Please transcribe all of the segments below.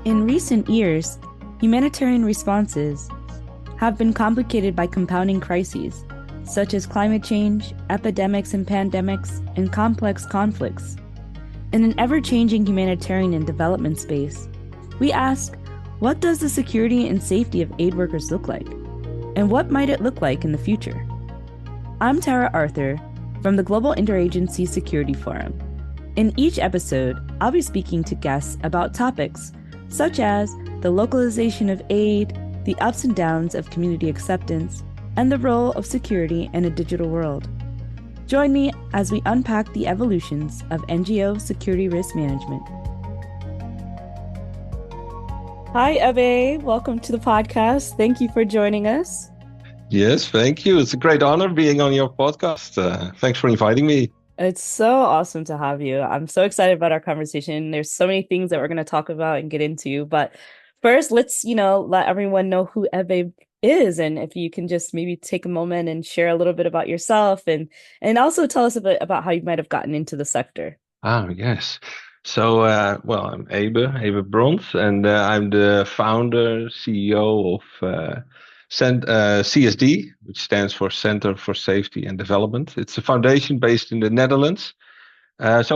In recent years, humanitarian responses have been complicated by compounding crises, such as climate change, epidemics and pandemics, and complex conflicts. In an ever-changing humanitarian and development space, we ask, what does the security and safety of aid workers look like? And what might it look like in the future? I'm Tara Arthur from the Global Interagency Security Forum. In each episode, I'll be speaking to guests about topics such as the localization of aid, the ups and downs of community acceptance, and the role of security in a digital world. Join me as we unpack the evolutions of NGO security risk management. Hi, Ebe. Welcome to the podcast. Thank you for joining us. Yes, thank you. It's a great honor being on your podcast. Thanks for inviting me. It's so awesome to have you. I'm so excited about our conversation. There's so many things that we're going to talk about and get into. But first, let's, let everyone know who Evab is. And if you can just maybe take a moment and share a little bit about yourself and also tell us a bit about how you might have gotten into the sector. Yes. So, I'm Ebe Brons, and I'm the founder, CEO of CSD, which stands for Center for Safety and Development. It's a foundation based in the Netherlands. It's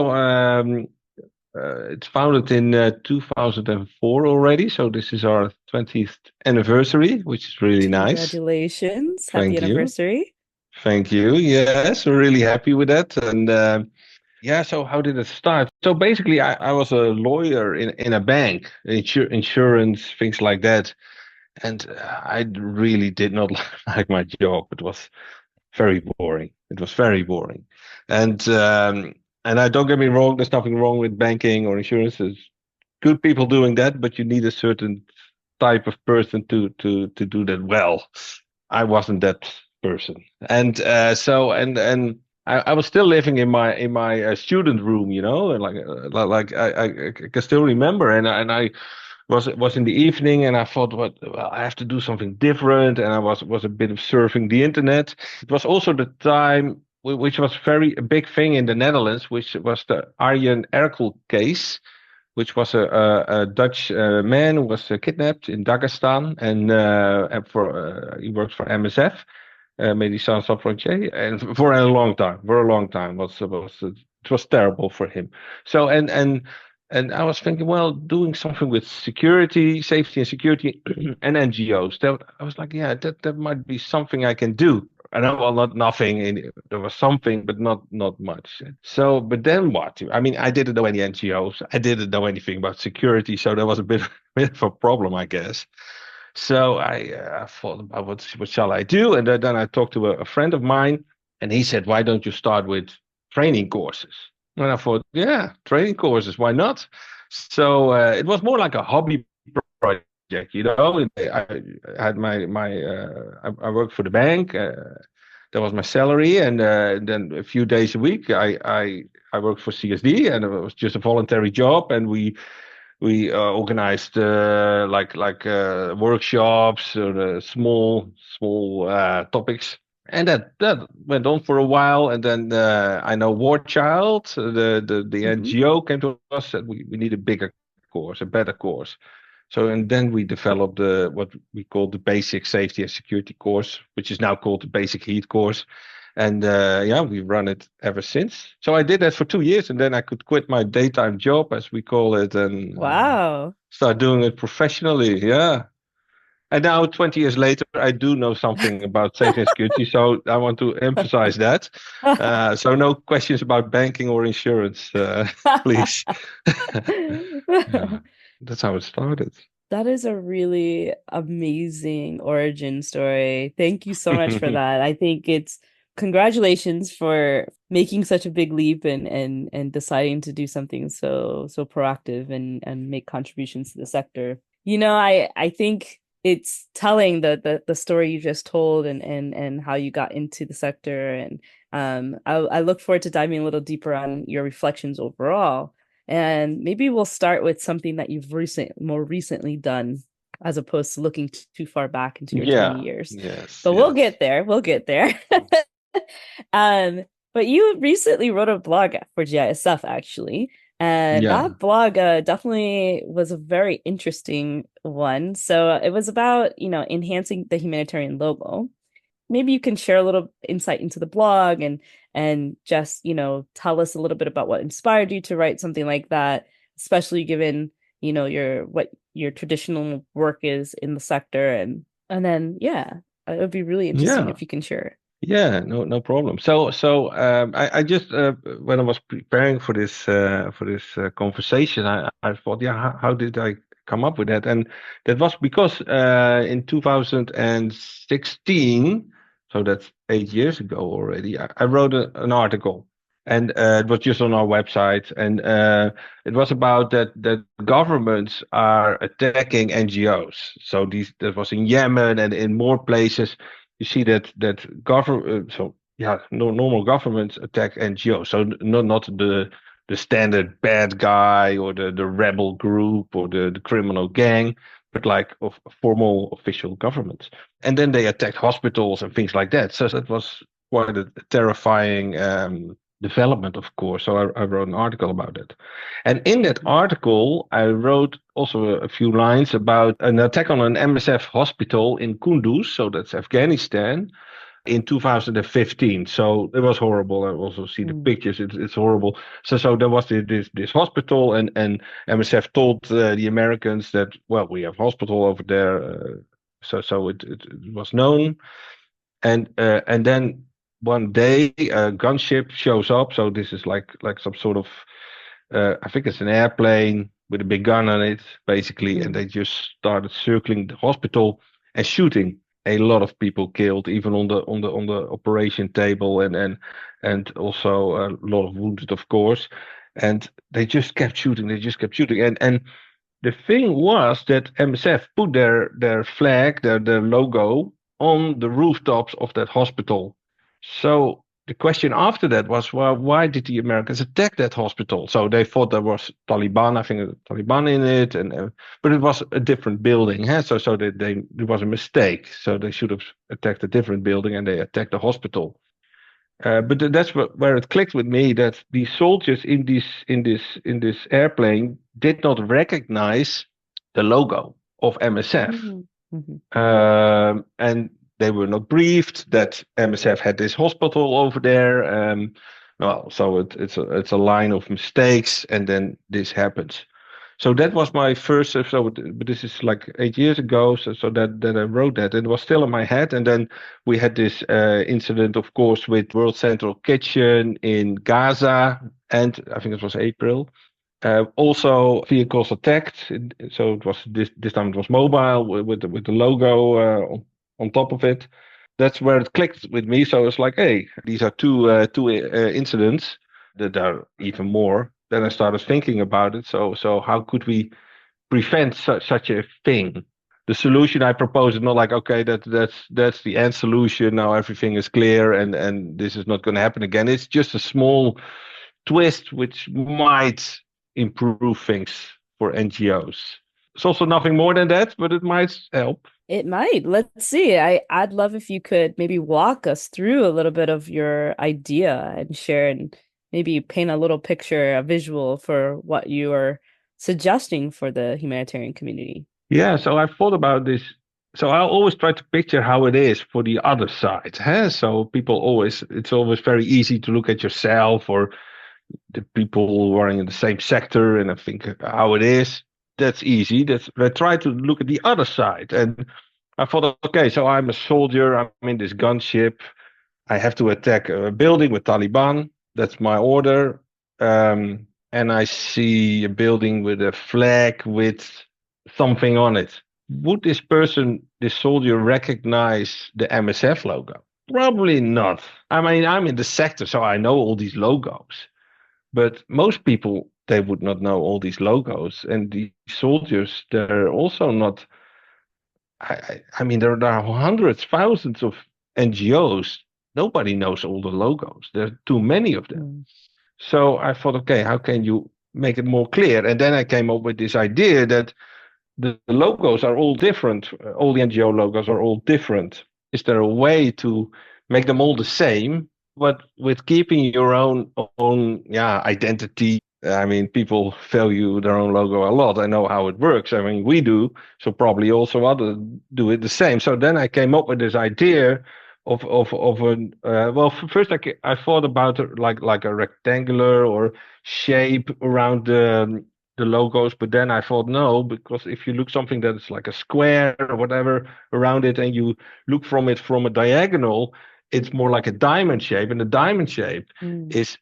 founded in 2004 already. So this is our 20th anniversary, which is really nice. Congratulations. Happy anniversary. Thank you. Yes, we're really happy with that. And so how did it start? So basically, I was a lawyer in a bank, insurance, things like that. And I really did not like my job. It was very boring. And I don't get me wrong, there's nothing wrong with banking or insurance. There's good people doing that, but you need a certain type of person to do that well. I wasn't that person. And I was still living in my student room, like I can still remember, and I was in the evening, and I thought, I have to do something different, and I was a bit of surfing the internet. It was also the time which was a big thing in the Netherlands, which was the Arjen Erkel case, which was a Dutch man who was kidnapped in Dagestan, and he worked for MSF. Médecins Sans Frontières, and for a long time, it was terrible for him. So and I was thinking, well, doing something with security, safety and security, and NGOs. I was like, that might be something I can do. And not nothing. There was something, but not much. So, but then what? I mean, I didn't know any NGOs. I didn't know anything about security, so there was a bit of a problem, I guess. So I thought about what shall I do, and then I talked to a friend of mine, and he said, "Why don't you start with training courses?" And I thought, training courses, why not? So it was more like a hobby project, I had I worked for the bank. That was my salary, and then a few days a week I worked for CSD, and it was just a voluntary job, and we organized workshops or small topics, and that went on for a while. And then I know War Child, the NGO, came to us, said we need a bigger course, a better course. So and then we developed what we call the Basic Safety and Security course, which is now called the Basic Heat course. And we've run it ever since. So I did that for 2 years, and then I could quit my daytime job, as we call it, and start doing it professionally. Yeah. And now, 20 years later, I do know something about safety and security. So I want to emphasize that. So no questions about banking or insurance, please. That's how it started. That is a really amazing origin story. Thank you so much for that. I think congratulations for making such a big leap and deciding to do something so proactive and make contributions to the sector. I think it's telling the story you just told and how you got into the sector. And I look forward to diving a little deeper on your reflections overall. And maybe we'll start with something that you've more recently done. as opposed to looking too far back into your 20 Yeah. years. Yes. But we'll Yes. get there. We'll get there. Um, but you recently wrote a blog for GISF actually. And Yeah. that blog definitely was a very interesting one. So it was about, enhancing the humanitarian logo. Maybe you can share a little insight into the blog and just, tell us a little bit about what inspired you to write something like that, especially given, your traditional work is in the sector and then yeah, it would be really interesting Yeah. if you can share. Yeah, no problem. So I just when I was preparing for this conversation, I thought, yeah, how did I come up with that? And that was because in 2016, so that's 8 years ago already, I wrote an article, and it was just on our website, and it was about that governments are attacking NGOs. So that was in Yemen and in more places you see that government so yeah normal governments attack NGOs, so not the standard bad guy or the rebel group or the criminal gang, but like of formal official governments, and then they attacked hospitals and things like that. So that was quite a terrifying development, of course. So I wrote an article about it, and in that article I wrote also a few lines about an attack on an MSF hospital in Kunduz, so that's Afghanistan, in 2015. So it was horrible. I also see the Mm. pictures. It's horrible. So there was this hospital, and MSF told the Americans that, well, we have hospital over there. So it was known, and then one day a gunship shows up. So this is like some sort of I think it's an airplane with a big gun on it, basically, and Mm. they just started circling the hospital and shooting. A lot of people killed, even on the operation table, and also a lot of wounded, of course. And they just kept shooting. They just kept shooting. And the thing was that MSF put their flag, their logo on the rooftops of that hospital. So the question after that was, well, why did the Americans attack that hospital? So they thought there was Taliban, I think Taliban in it, and but it was a different building. Huh? So there was a mistake. So they should have attacked a different building, and they attacked the hospital. But that's where it clicked with me, that the soldiers in this airplane did not recognize the logo of MSF, Mm. Mhm. and they were not briefed that MSF had this hospital over there. Well, so it's a line of mistakes, and then this happens. So that was my first. But this is like 8 years ago. So that I wrote that, and it was still in my head. And then we had this incident, of course, with World Central Kitchen in Gaza, and I think it was April. Also, vehicles attacked. So it was this time it was mobile with the logo on top of it. That's where it clicked with me. So it's like, hey, these are two incidents that are even more. Then I started thinking about it. So how could we prevent such a thing? The solution I propose is not like, okay, that's the end solution. Now everything is clear, and this is not going to happen again. It's just a small twist which might improve things for NGOs. It's also nothing more than that, but it might help. It might. Let's see. I'd love if you could maybe walk us through a little bit of your idea and share and maybe paint a little picture, a visual for what you are suggesting for the humanitarian community. Yeah, so I've thought about this. So I always try to picture how it is for the other side. Huh? So it's always very easy to look at yourself or the people who are in the same sector, and I think how it is. That's easy. I try to look at the other side, and I thought, okay, so I'm a soldier. I'm in this gunship. I have to attack a building with Taliban. That's my order. And I see a building with a flag with something on it. Would this soldier, recognize the MSF logo? Probably not. I mean, I'm in the sector, so I know all these logos. But most people, they would not know all these logos. And the soldiers, they're also not. I mean, there are hundreds, thousands of NGOs. Nobody knows all the logos. There are too many of them. Mm. So I thought, okay, how can you make it more clear? And then I came up with this idea that the logos are all different. All the NGO logos are all different. Is there a way to make them all the same, but with keeping your own identity? I mean, people value their own logo a lot. I know how it works. I mean, we do, so probably also others do it the same. So then I came up with this idea of an first I thought about it like a rectangular or shape around the logos, but then I thought no, because if you look something that's like a square or whatever around it, and you look from it from a diagonal, it's more like a diamond shape, and the diamond shape is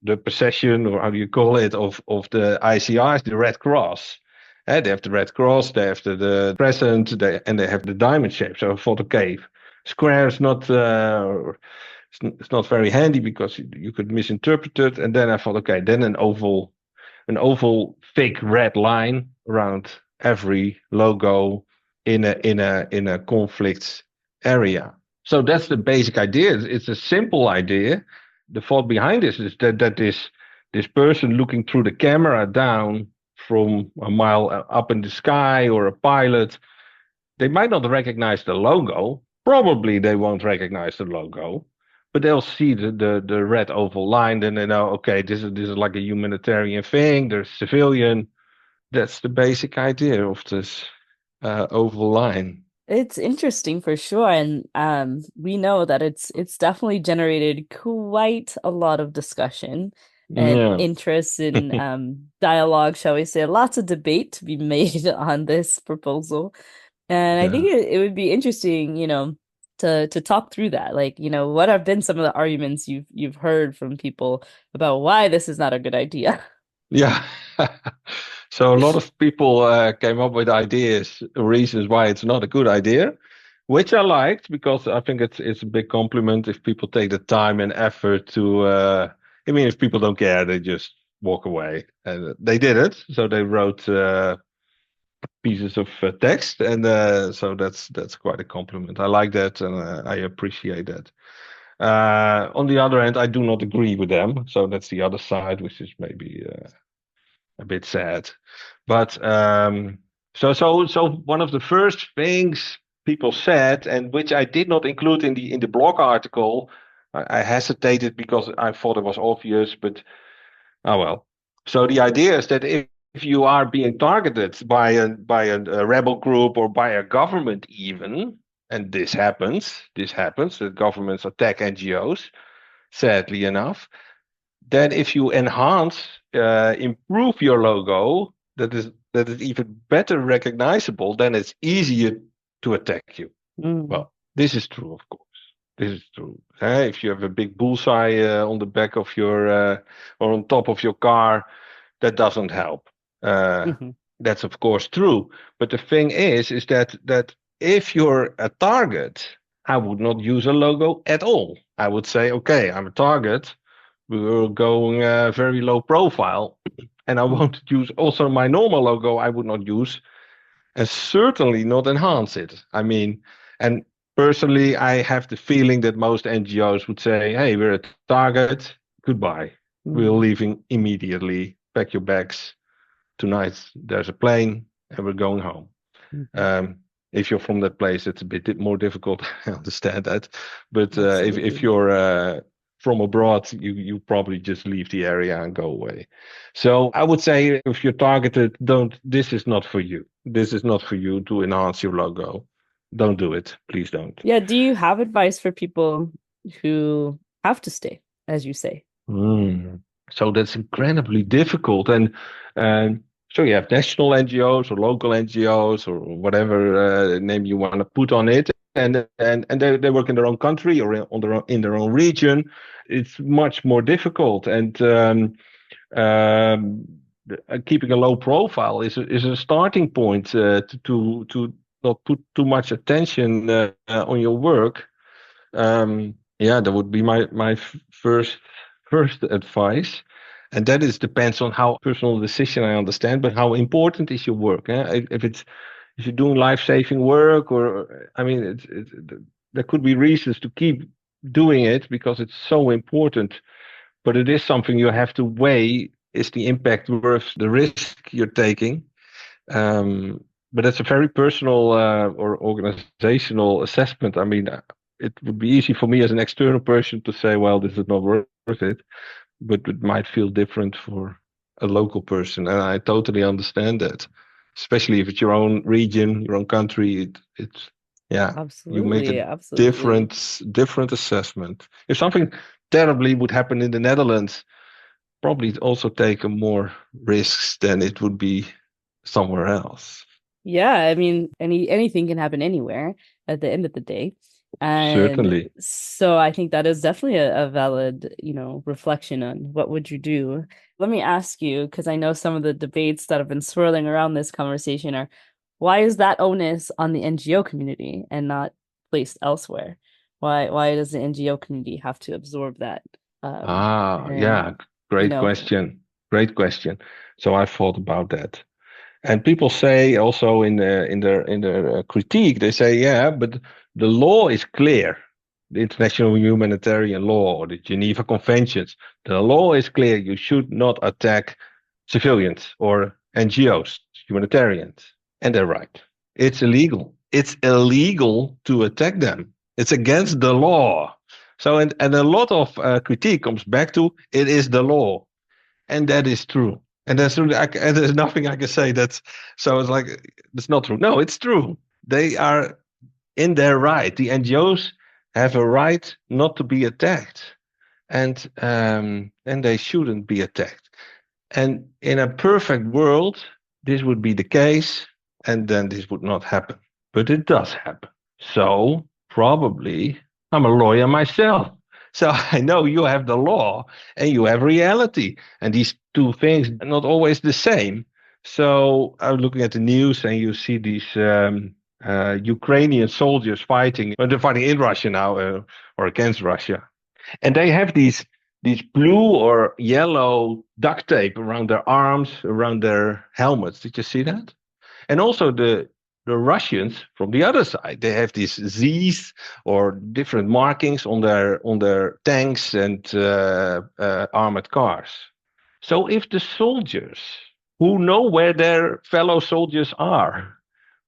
the possession, or how do you call it, of the ICRs, the Red Cross. They have the Red Cross, they have the crescent, and they have the diamond shape. So I thought, okay, square is not it's not very handy because you could misinterpret it. And then I thought, okay, then an oval thick red line around every logo in a conflict area. So that's the basic idea. It's a simple idea. The thought behind this is that this person looking through the camera down from a mile up in the sky, or a pilot, they might not recognize the logo. Probably they won't recognize the logo, but they'll see the red oval line. Then they know, okay, this is like a humanitarian thing. There's civilian. That's the basic idea of this oval line. It's interesting for sure, and we know that it's definitely generated quite a lot of discussion and Yeah. interest in dialogue, shall we say, lots of debate to be made on this proposal. And I think Yeah. it would be interesting, to talk through that. Like, what have been some of the arguments you've heard from people about why this is not a good idea? Yeah. So a lot of people came up with ideas, reasons why it's not a good idea, which I liked because I think it's a big compliment if people take the time and effort to. I mean, if people don't care, they just walk away, and they did it. So they wrote pieces of text, and so that's quite a compliment. I like that, and I appreciate that. On the other hand, I do not agree with them, so that's the other side, which is maybe a bit sad. But so one of the first things people said, and which I did not include in the blog article, I hesitated because I thought it was obvious, but oh well. So the idea is that if you are being targeted by a rebel group or by a government even, and this happens that governments attack NGOs, sadly enough, then if you improve your logo, that is even better recognizable, then it's easier to attack you. Mm, Well, this is true, of course. This is true. If you have a big bullseye on the back of your or on top of your car, that doesn't help. Uh, mhm, that's of course true. But the thing is that if you're a target, I would not use a logo at all. I would say, okay, I'm a target. We were going very low profile, and I won't use also my normal logo. I would not use, and certainly not enhance it. I mean, and personally, I have the feeling that most NGOs would say, "Hey, we're a target. Goodbye. We're mm, leaving immediately. Pack your bags. Tonight there's a plane, and we're going home." mhm. Um, if you're from that place, it's a bit more difficult. I understand that, but if Absolutely. you're from abroad, you probably just leave the area and go away. So I would say if you're targeted, don't. This is not for you. This is not for you to enhance your logo. Don't do it. Please don't. Yeah, do you have advice for people who have to stay, as you say? Mm. So that's incredibly difficult. And so you have national NGOs or local NGOs or whatever name you want to put on it. And they work in their own country or in their own region. It's much more difficult. And um, keeping a low profile is a starting point to not put too much attention on your work. Yeah, that would be my first advice, and that is depends on how personal decision I understand, but how important is your work? If you're doing life-saving work, or I mean, there could be reasons to keep doing it because it's so important, but it is something you have to weigh. Is the impact worth the risk you're taking? Um, but it's a very personal or organizational assessment. I mean, it would be easy for me as an external person to say, well, this is not worth it, but it might feel different for a local person. And I totally understand that, especially if it's your own region, your own country. It's, yeah, you make a Absolutely, absolutely. different assessment. If something terribly would happen in the Netherlands, probably also take more risks than it would be somewhere else. Yeah, I mean, anything can happen anywhere at the end of the day. And Certainly. so I think that is definitely a valid, reflection on what would you do. Let me ask you, because I know some of the debates that have been swirling around this conversation are, why is that onus on the NGO community and not placed elsewhere? Why does the NGO community have to absorb that? Yeah, And you great know, question. Great question. So I thought about that. And people say also in their critique, they say, yeah, but the law is clear. The international humanitarian law or the Geneva Conventions, the law is clear. You should not attack civilians or NGOs, humanitarians. And they're right. It's illegal. It's illegal to attack them. It's against the law. So, and a lot of critique comes back to it is the law. And that is true. And there's nothing I can say that's so it's like it's not true. No, it's true. They are in their right. The NGOs have a right not to be attacked, and they shouldn't be attacked. And in a perfect world, this would be the case, and then this would not happen. But it does happen. So probably I'm a lawyer myself. So I know you have the law and you have reality. And these two things are not always the same. So I'm looking at the news and you see these Ukrainian soldiers fighting. Well, they're fighting in Russia now or against Russia. And they have these blue or yellow duct tape around their arms, around their helmets. Did you see that? And also the Russians from the other side, they have these Z's or different markings on their tanks and armored cars. So if the soldiers who know where their fellow soldiers are,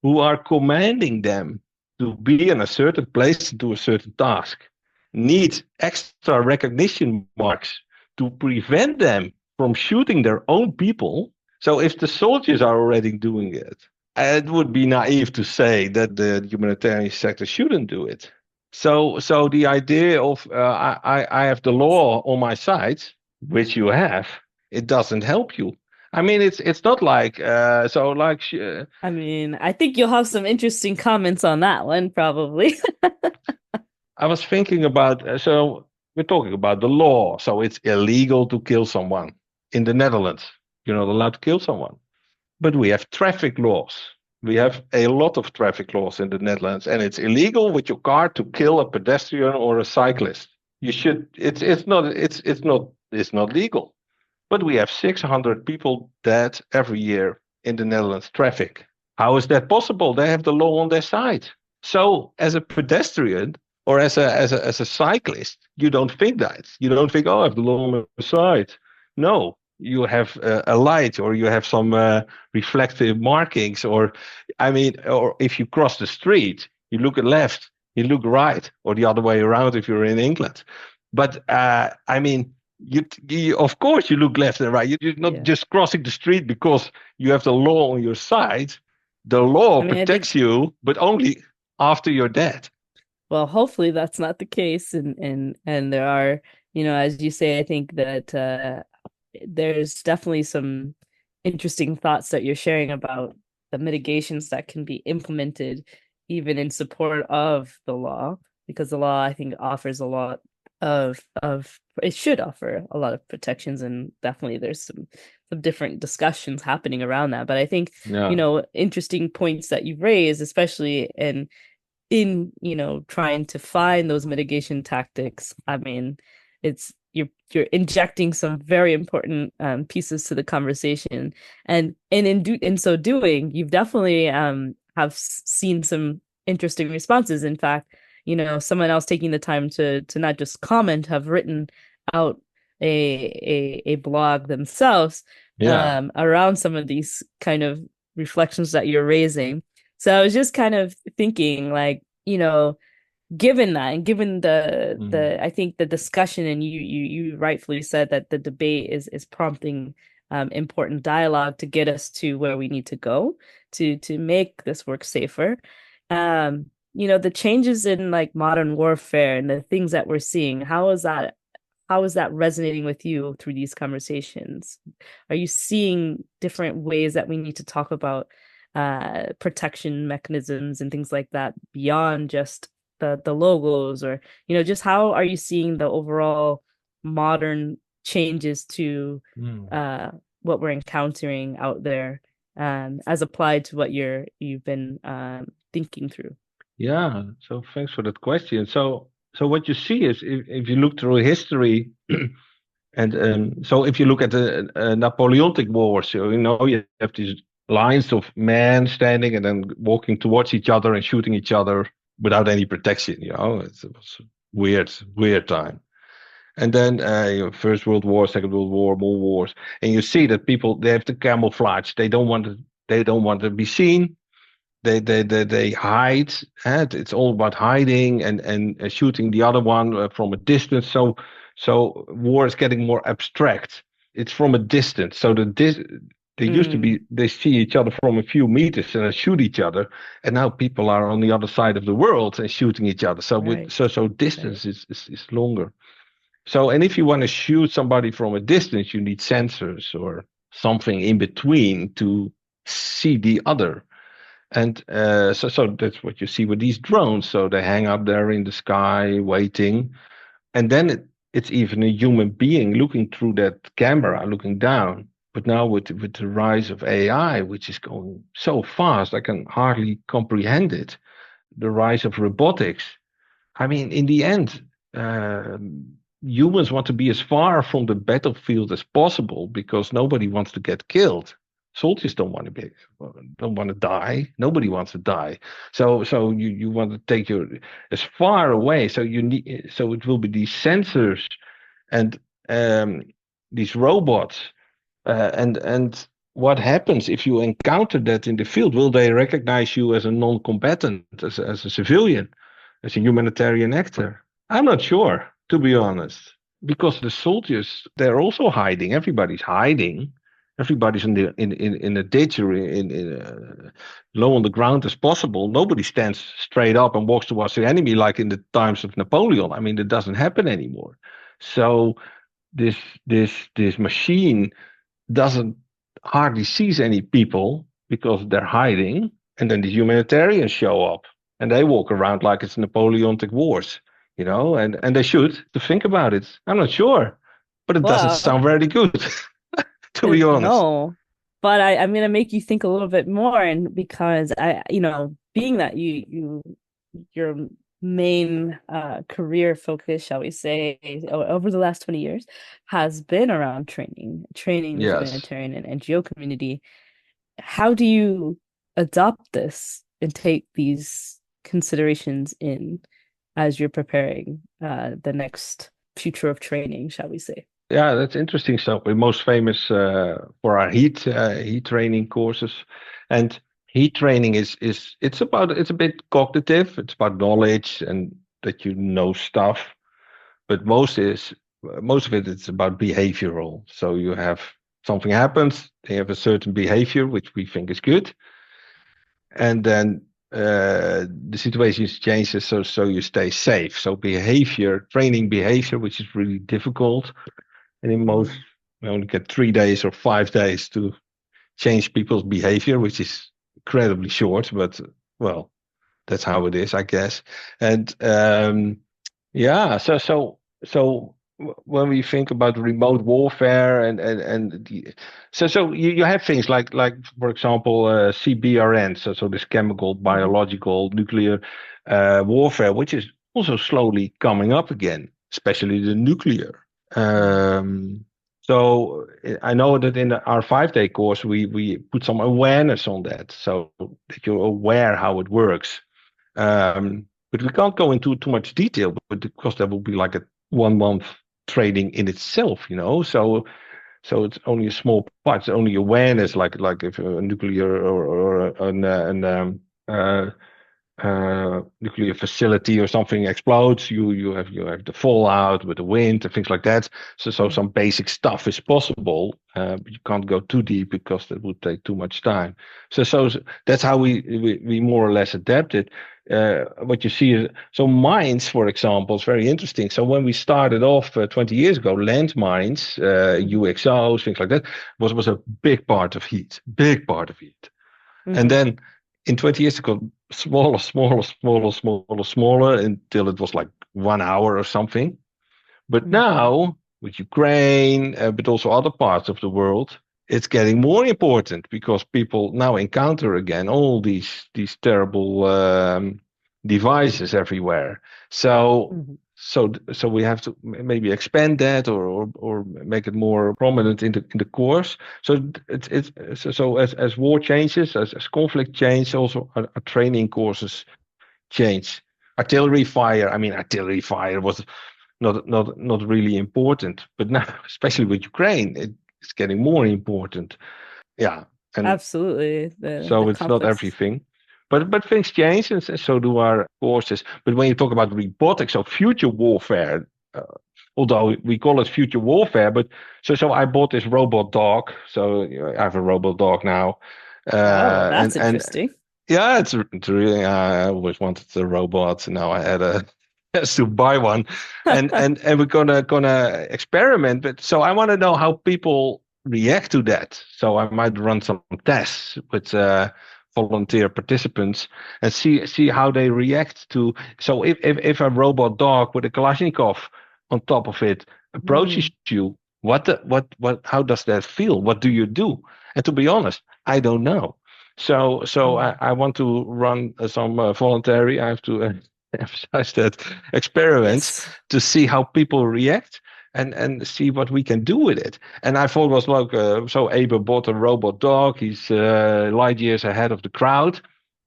who are commanding them to be in a certain place to do a certain task, need extra recognition marks to prevent them from shooting their own people. So if the soldiers are already doing it would be naive to say that the humanitarian sector shouldn't do it. So the idea of I have the law on my side, which you have, it doesn't help you. I mean, it's not like so like I mean, I think you'll have some interesting comments on that one, probably. I was thinking about so we're talking about the law, so it's illegal to kill someone in the Netherlands. You're not allowed to kill someone, but we have traffic laws. We have a lot of traffic laws in the Netherlands, and it's illegal with your car to kill a pedestrian or a cyclist. You should. It's not legal. But we have 600 people dead every year in the Netherlands traffic. How is that possible? They have the law on their side. So, as a pedestrian or as a cyclist, you don't think that. You don't think, oh, I have the law on my side. No, you have a light or you have some reflective markings, or I mean, or if you cross the street, you look at left, you look right, or the other way around if you're in England. But I mean, you of course you look left and right. You're not Yeah. just crossing the street because you have the law on your side. The law I mean, I think, protects you, but only after you're dead. well, hopefully that's not the case. And there are, as you say, I think that there's definitely some interesting thoughts that you're sharing about the mitigations that can be implemented even in support of the law, because the law, I think, offers a lot of it should offer a lot of protections, and definitely there's some different discussions happening around that. But I think, Yeah, interesting points that you've raised, especially in trying to find those mitigation tactics. I mean, it's you're injecting some very important pieces to the conversation, and in so doing, you've definitely have seen some interesting responses. In fact, someone else taking the time to not just comment, have written out a blog themselves yeah, around some of these kind of reflections that you're raising. So I was just kind of thinking, like, given that, and given the I think the discussion, and you rightfully said that the debate is prompting important dialogue to get us to where we need to go to make this work safer. The changes in like modern warfare and the things that we're seeing, how is that resonating with you through these conversations? Are you seeing different ways that we need to talk about protection mechanisms and things like that beyond just the logos, or just how are you seeing the overall modern changes to what we're encountering out there, as applied to what you've been thinking through? Yeah, so thanks for that question. So what you see is if you look through history, and so if you look at the Napoleonic Wars, so you have these lines of men standing and then walking towards each other and shooting each other without any protection. It was a weird time. And then First World War, Second World War, more wars, and you see that people, they have to camouflage. They don't want to be seen. They hide. And it's all about hiding and shooting the other one from a distance. So war is getting more abstract. It's from a distance. So they used to be, they see each other from a few meters and shoot each other, and now people are on the other side of the world and shooting each other. So Right. so distance is longer. So, and if you want to shoot somebody from a distance, you need sensors or something in between to see the other. And so that's what you see with these drones. So they hang up there in the sky waiting. And then it's even a human being looking through that camera, looking down. But now with the rise of AI, which is going so fast, I can hardly comprehend it. The rise of robotics. I mean, in the end, humans want to be as far from the battlefield as possible because nobody wants to get killed. Soldiers don't want to die. Nobody wants to die. So you want to take your as far away. So it will be these sensors and these robots, and what happens if you encounter that in the field? Will they recognize you as a non-combatant, as a civilian, as a humanitarian actor? I'm not sure, to be honest, because the soldiers, they're also hiding. Everybody's hiding. Everybody's in a ditch or low on the ground as possible. Nobody stands straight up and walks towards the enemy like in the times of Napoleon. I mean, it doesn't happen anymore. So this machine doesn't hardly sees any people because they're hiding, and then the humanitarians show up and they walk around like it's Napoleonic Wars, and they should to think about it. I'm not sure, but it doesn't Well, sound very good, to be honest. no, but I'm gonna make you think a little bit more, and because being that your main career focus, shall we say, over the last 20 years has been around training the Yes. humanitarian and NGO community. How do you adopt this and take these considerations in as you're preparing the next future of training, shall we say? Yeah, that's interesting. So we're most famous for our heat training courses, and heat training is it's a bit cognitive. It's about knowledge and that you know stuff, but most of it is about behavioral. So you have something happens, they have a certain behavior which we think is good, and then the situation changes, so you stay safe. So training behavior, which is really difficult, and in most, we only get 3 days or 5 days to change people's behavior, which is incredibly short, but well, that's how it is, I guess. And yeah, when we think about remote warfare so you have things like for example CBRN, so this chemical, biological, nuclear warfare, which is also slowly coming up again, especially the nuclear. So I know that in our 5-day course, we put some awareness on that, so that you're aware how it works. But we can't go into too much detail, because that will be like a 1 month training in itself, So So it's only a small part. It's only awareness, like if a nuclear or uh, nuclear facility or something explodes, you have the fallout with the wind and things like that. So Mm. some basic stuff is possible, but you can't go too deep because that would take too much time. So that's how we more or less adapted. What you see is so mines, for example, is very interesting. So when we started off 20 years ago, landmines, Mhm. UXOs, things like that, was a big part of heat. And Mhm. then in 20 years, it got smaller until it was like 1 hour or something. But Mhm. now, with Ukraine, but also other parts of the world, it's getting more important because people now encounter again all these terrible devices everywhere. So Mhm. so we have to maybe expand that or make it more prominent in the course. So so as war changes, as conflict changes, also our training courses change. Artillery fire. I mean, artillery fire was not really important, but now, especially with Ukraine, it's getting more important. Yeah, and Absolutely. The so it's not conflicts. everything, but things change, and so do our courses. But when you talk about robotics, so future warfare, uh, although we call it future warfare, but so I bought this robot dog. So I have a robot dog now, Oh, and that's interesting. yeah, it's really. I always wanted a robot. Now I had a has to buy one, and we're gonna experiment. But so I want to know how people react to that. So I might run some tests with volunteer participants and see how they react to. So if a robot dog with a Kalashnikov on top of it approaches Mm. you, what how does that feel? What do you do? And to be honest, I don't know. So Mm. I want to run some voluntary. I have to emphasize that experiments Yes. to see how people react and see what we can do with it. And I thought it was like so Ebe bought a robot dog. He's light years ahead of the crowd.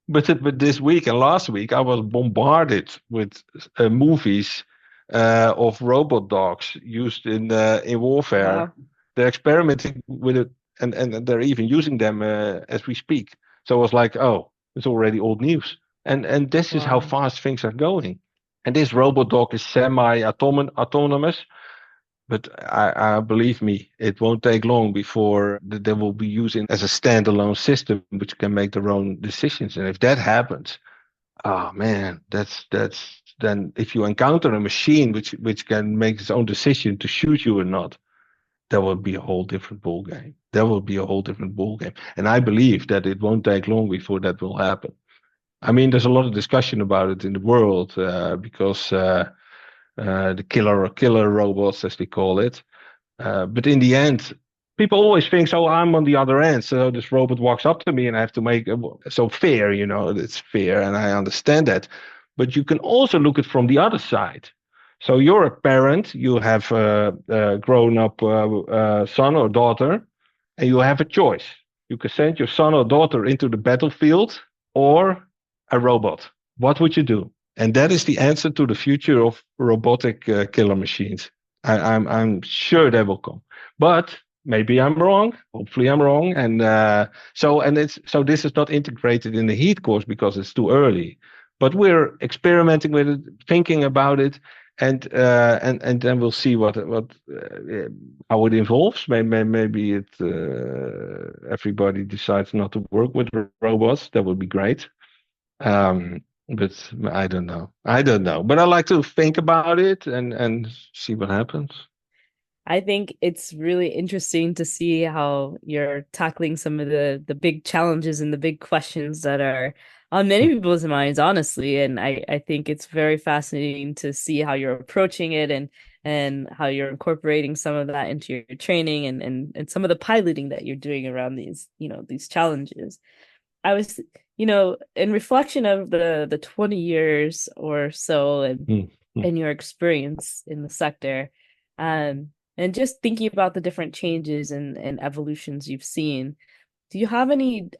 But this week and last week I was bombarded with movies of robot dogs used in warfare. Wow. They're experimenting with it and they're even using them as we speak. So I was like, oh, it's already old news. And this is how Wow. fast things are going. And this robot dog is semi-autonomous, but I believe me, it won't take long before they will be using as a standalone system, which can make their own decisions. And if that happens, oh man, that's then if you encounter a machine which can make its own decision to shoot you or not, that will be a whole different ball game. That will be a whole different ball game. And I believe that it won't take long before that will happen. I mean, there's a lot of discussion about it in the world because the killer robots, as they call it. But in the end, people always think, so I'm on the other end. So this robot walks up to me and I have to make so fear, it's fear. And I understand that. But you can also look at from the other side. So you're a parent, you have a grown up son or daughter, and you have a choice. You can send your son or daughter into the battlefield or a robot. What would you do? And that is the answer to the future of robotic killer machines. I'm sure they will come, but maybe I'm wrong. Hopefully, I'm wrong. And so this is not integrated in the heat course because it's too early. But we're experimenting with it, thinking about it, and then we'll see what how it evolves. Maybe it everybody decides not to work with robots. That would be great. But I don't know. I don't know. But I like to think about it and see what happens. I think it's really interesting to see how you're tackling some of the big challenges and the big questions that are on many people's minds, honestly. And I think it's very fascinating to see how you're approaching it and how you're incorporating some of that into your training and some of the piloting that you're doing around these, these challenges. I was, in reflection of the 20 years or so Mm, mm. and your experience in the sector, and just thinking about the different changes and evolutions you've seen, do you have any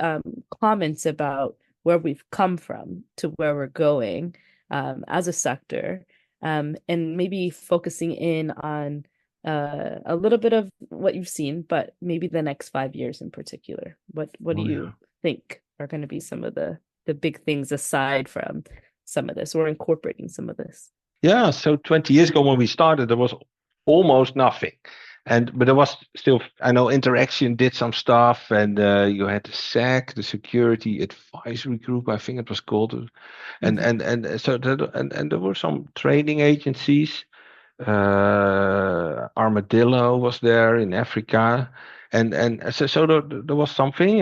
comments about where we've come from to where we're going as a sector, and maybe focusing in on a little bit of what you've seen, but maybe the next 5 years in particular. What do Oh, you yeah. think are going to be some of the big things aside from some of this, or incorporating some of this? Yeah, so 20 years ago when we started, there was almost nothing. But there was still, I know Interaction did some stuff, and you had the SAC, the Security Advisory Group, I think it was called. And there were some training agencies. Armadillo was there in Africa, and so there was something,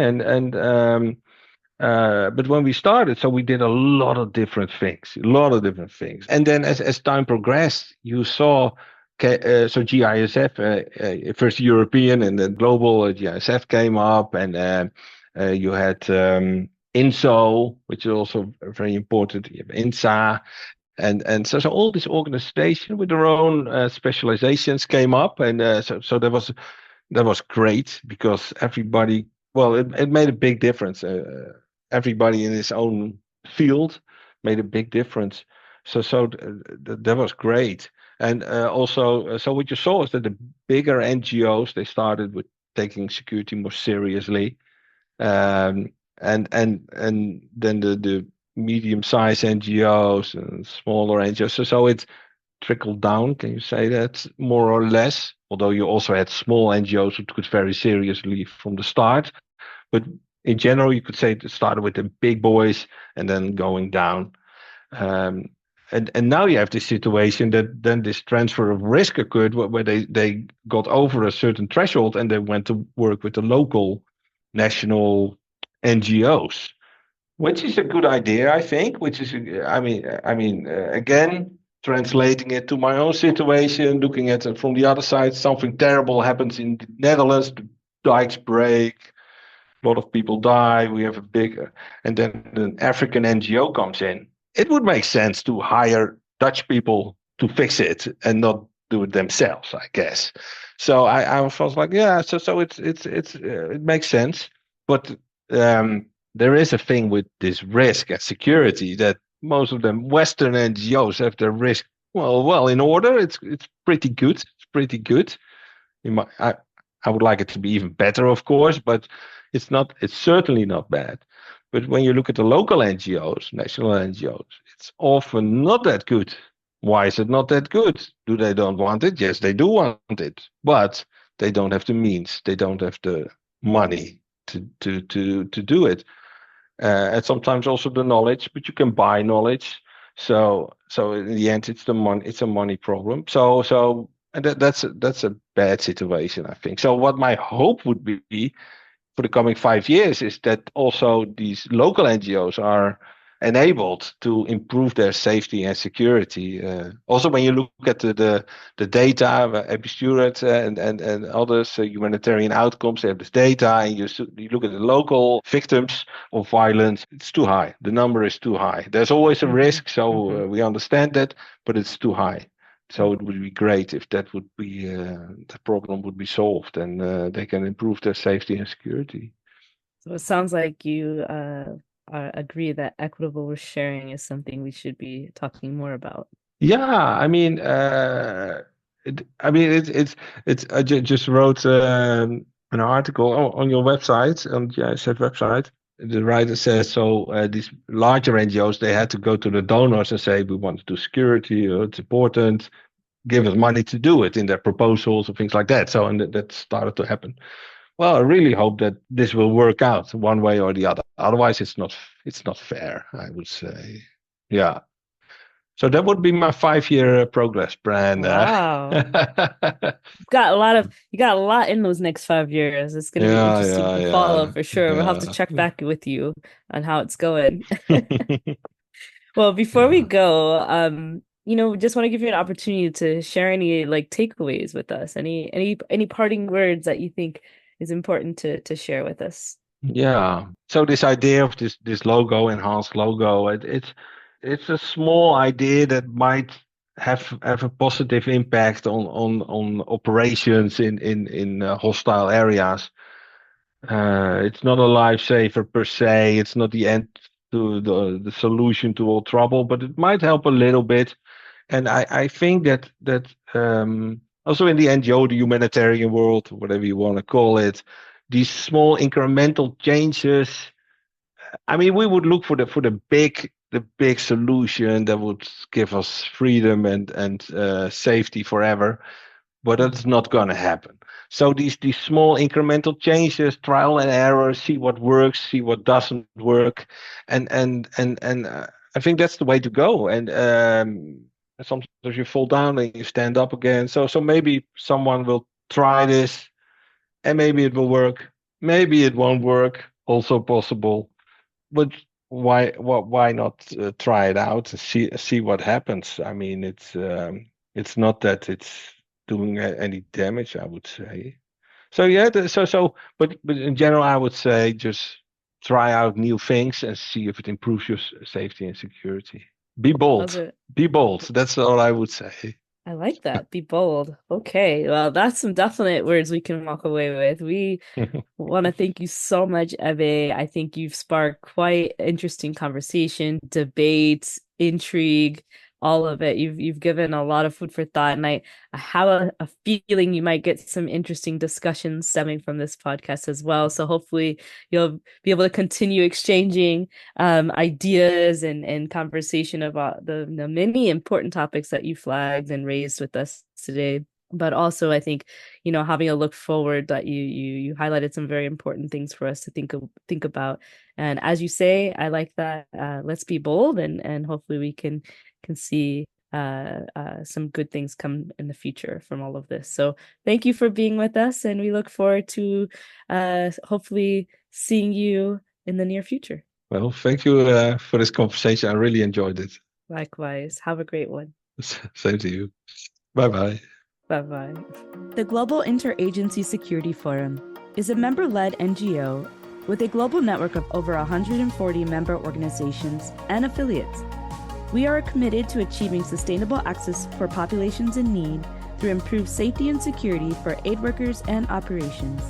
but when we started, so we did a lot of different things, a lot of different things. And then as time progressed, you saw, so GISF, first European and then global GISF came up, and you had INSO, which is also very important. You have INSA, and so all these organizations with their own specializations came up, and so that was great because everybody, well, it made a big difference. Everybody in his own field made a big difference. That was great. And also, so what you saw is that the bigger NGOs, they started with taking security more seriously. Um, and then the medium-sized NGOs and smaller NGOs. So it trickled down. Can you say that more or less? Although you also had small NGOs who took it very seriously from the start. But in general, you could say it started with the big boys and then going down. Um, and now you have this situation that then this transfer of risk occurred where they got over a certain threshold and they went to work with the local national NGOs, which is a good idea, I think. Which is, again, translating it to my own situation, looking at it from the other side, something terrible happens in the Netherlands, the dikes break, a lot of people die. We have a big, and then an African NGO comes in. It would make sense to hire Dutch people to fix it and not do it themselves, I guess. So I was like, yeah. So it makes sense, but there is a thing with this risk and security that most of them Western NGOs have their risk well in order. It's pretty good. It's pretty good. I would like it to be even better, of course, but it's not. It's certainly not bad. But when you look at the local NGOs, national NGOs, it's often not that good. Why is it not that good? Do they don't want it? Yes, they do want it, but they don't have the means. They don't have the money to do it, and sometimes also the knowledge. But you can buy knowledge. So in the end, it's the money. It's a money problem. So and that's a bad situation, I think. So what my hope would be for the coming 5 years is that also these local NGOs are enabled to improve their safety and security. Also, when you look at the data, Ebe Brons and others, humanitarian outcomes, they have this data, and you look at the local victims of violence, it's too high. The number is too high. There's always a risk, so we understand that, but it's too high. So it would be great if that would be the problem would be solved, and they can improve their safety and security. So it sounds like you agree that equitable sharing is something we should be talking more about. Yeah, it's. I just wrote an article on your website, on the GISF website. The writer says so. These larger NGOs, they had to go to the donors and say, "We want to do security. It's important. Give us money to do it," in their proposals and things like that. So, and that started to happen. Well, I really hope that this will work out one way or the other. Otherwise, it's not fair, I would say. Yeah. So that would be my 5-year progress plan. Wow. You got a lot in those next 5 years. It's gonna be Yeah, interesting yeah, to follow yeah, for sure. We'll have to yeah. check back with you on how it's going. Well, before we Yeah. go, just want to give you an opportunity to share any like takeaways with us. Any parting words that you think is important to share with us. Yeah. So this idea of this logo, enhanced logo, it's a small idea that might have a positive impact on operations in hostile areas. It's not a lifesaver per se. It's not the end to the solution to all trouble, but it might help a little bit. And I think that also in the NGO, the humanitarian world, whatever you want to call it, these small incremental changes. I mean, we would look for the big solution that would give us freedom and safety forever, but that's not going to happen. So these small incremental changes, trial and error, see what works, see what doesn't work, and I think that's the way to go. And sometimes you fall down and you stand up again. So maybe someone will try this, and maybe it will work. Maybe it won't work. Also possible. But why not try it out and see what happens? I mean, it's not that it's doing any damage, I would say. So yeah, but in general, I would say just try out new things and see if it improves your safety and security. Be Love bold. it. Be bold. That's all I would say. I like that. Be bold. Okay. Well, that's some definite words we can walk away with. We want to thank you so much, Ebe. I think you've sparked quite interesting conversation, debate, intrigue, all of it. You've given a lot of food for thought, and I have a feeling you might get some interesting discussions stemming from this podcast as well. So hopefully you'll be able to continue exchanging ideas and conversation about the many important topics that you flagged and raised with us today. But also, I think, having a look forward, that you highlighted some very important things for us to think about. And as you say, I like that. Let's be bold, and hopefully we can see some good things come in the future from all of this. So thank you for being with us, and we look forward to hopefully seeing you in the near future. Well, thank you for this conversation. I really enjoyed it. Likewise. Have a great one. Same to you. Bye-bye. Bye-bye. The Global Interagency Security Forum is a member-led NGO with a global network of over 140 member organizations and affiliates. We are committed to achieving sustainable access for populations in need through improved safety and security for aid workers and operations.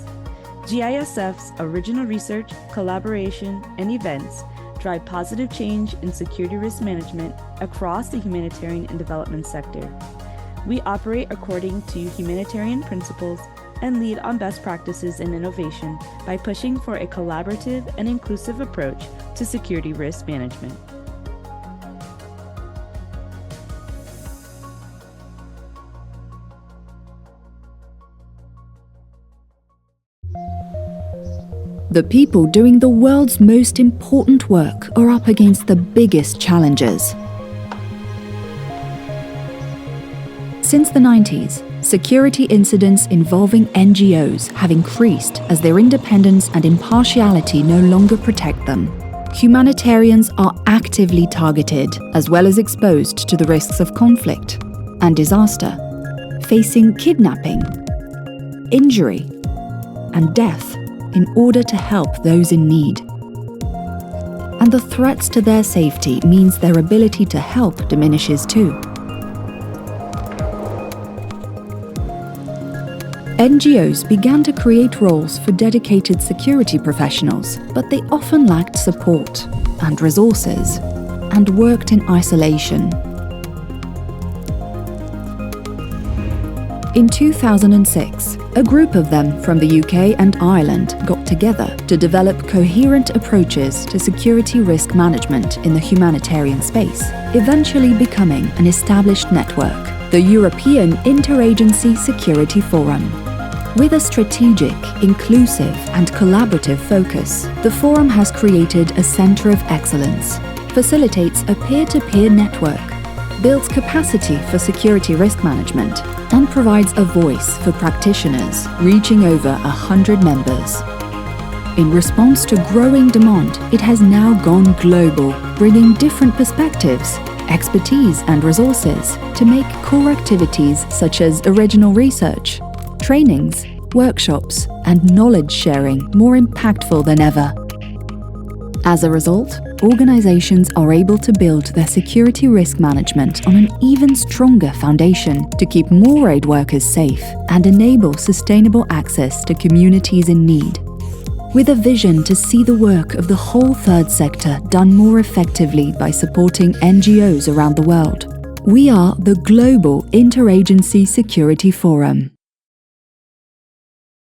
GISF's original research, collaboration, and events drive positive change in security risk management across the humanitarian and development sector. We operate according to humanitarian principles and lead on best practices and innovation by pushing for a collaborative and inclusive approach to security risk management. The people doing the world's most important work are up against the biggest challenges. Since the 90s, security incidents involving NGOs have increased as their independence and impartiality no longer protect them. Humanitarians are actively targeted, as well as exposed to the risks of conflict and disaster, facing kidnapping, injury, and death in order to help those in need. And the threats to their safety means their ability to help diminishes too. NGOs began to create roles for dedicated security professionals, but they often lacked support and resources and worked in isolation. In 2006, a group of them from the UK and Ireland got together to develop coherent approaches to security risk management in the humanitarian space, eventually becoming an established network, the European Interagency Security Forum. With a strategic, inclusive, and collaborative focus, the forum has created a center of excellence, facilitates a peer-to-peer network, builds capacity for security risk management, and provides a voice for practitioners reaching over 100 members. In response to growing demand, it has now gone global, bringing different perspectives, expertise, and resources to make core activities such as original research, trainings, workshops, and knowledge sharing more impactful than ever. As a result, organizations are able to build their security risk management on an even stronger foundation to keep more aid workers safe and enable sustainable access to communities in need. With a vision to see the work of the whole third sector done more effectively by supporting NGOs around the world, We are the Global Interagency Security Forum.